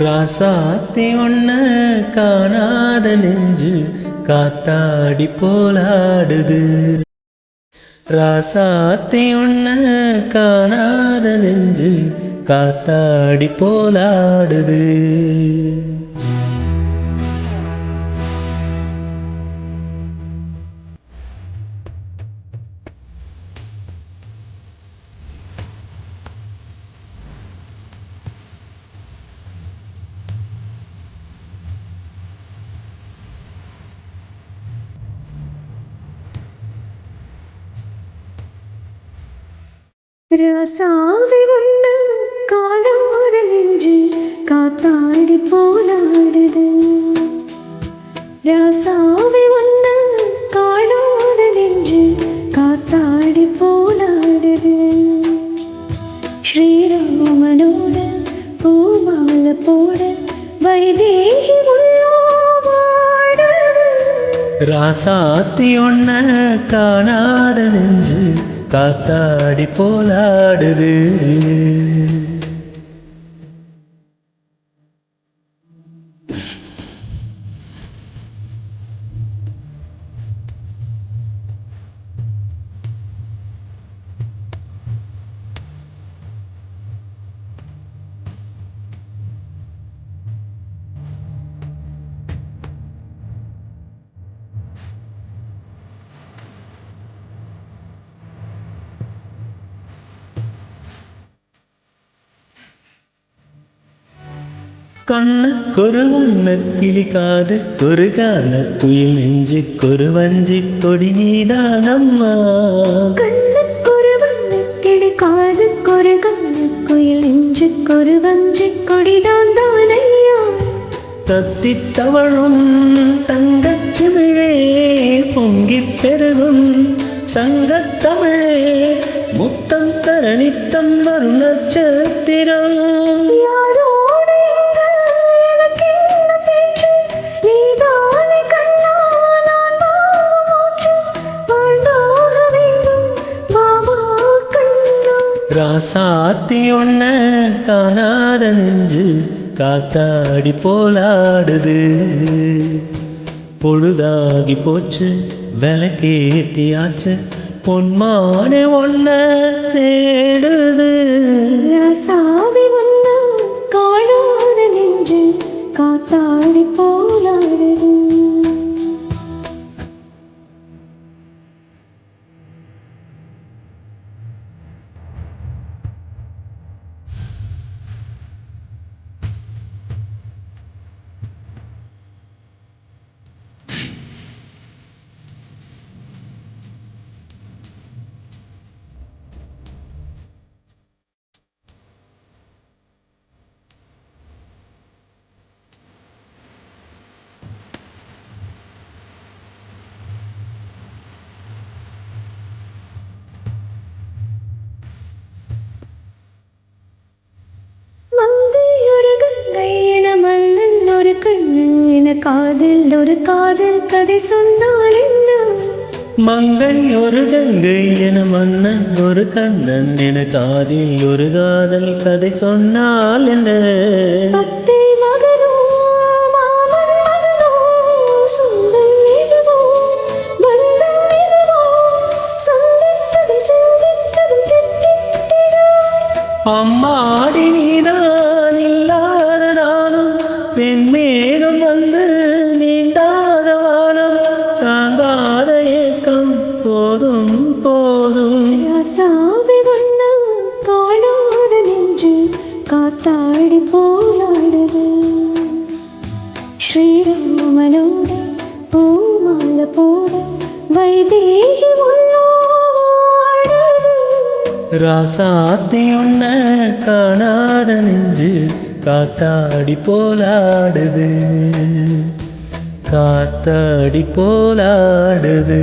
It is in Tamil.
ராசாத்தி ஒன்ன காணாத நெஞ்சு காத்தாடி போலாடுது. ராசாத்தி ஒன்ன காணாத நெஞ்சு காத்தாடி போலாடுது. ராசாவி ஒன்று காணாத நெஞ்சு காத்தாடி போலாடுது. ராசாவி ஒன்று காணாத நெஞ்சு காத்தாடி போலாடுது. ஸ்ரீராமனோட பூமால போட வைதேகி உள்ளாடுது. ராசாத்தி ஒன்ன காணாத நெஞ்சு காத்தாடி போலாடுது. கண்ணுக்கொரு வண்ணக்கிளி காதுக்கொரு கானக்குயில் நெஞ்சுக்கொரு வஞ்சிக் கொடி நீதானம்மா. கண்ணுக்கொரு வண்ணக்கிளி காதுக்கொரு கானக்குயில் நெஞ்சுக்கொரு வஞ்சிக் கொடிதான் தானையா. தத்தித் தவழும் தங்கச் சிமிழே பொங்கிப் பெருகும் சங்கத் தமிழே முத்தம் தர நித்தம் வரும் நட்சத்திரம். ராசாத்தி ஒன்ன காணாத நெஞ்சு காத்தாடி போலாடுது. பொழுதாகி போச்சு விளக்கேத்தியாச்சு பொன்மானே ஒன்ன தேடுது. ராசாவி ஒன்று காணாத நெஞ்சு காத்தாடி போலாடுது. காதல் ஒரு காதல் கதை சொன்னால் என்ன. மங்கை ஒரு கங்கை என மன்னன் ஒரு கண்ணன் என காதில் ஒரு காதல் கதை சொன்னால் என்ன. பத்தை மகனோ மாமன் மகனோ சொந்தம் இதுவோ பந்தம் இதுவோ சந்தித்ததும் சிந்தித்ததும் தித்தித்திடோ. அம்மாடி நீதான் இல்லாத நானும் பெண்மேகம் வந்து நீந்தாத வானம் தாங்காத ஏக்கம் போதும் போதும். ராசாவி ஒன்று காணாத நெஞ்சு காத்தாடி போலாடுது. ஸ்ரீராமனோட பூமால போட வைதேகி உள்ளாடுது. ராசாத்தி ஒன்ன காணாத நெஞ்சு காத்தாடி போலாடுது. காத்தாடி போலாடுது.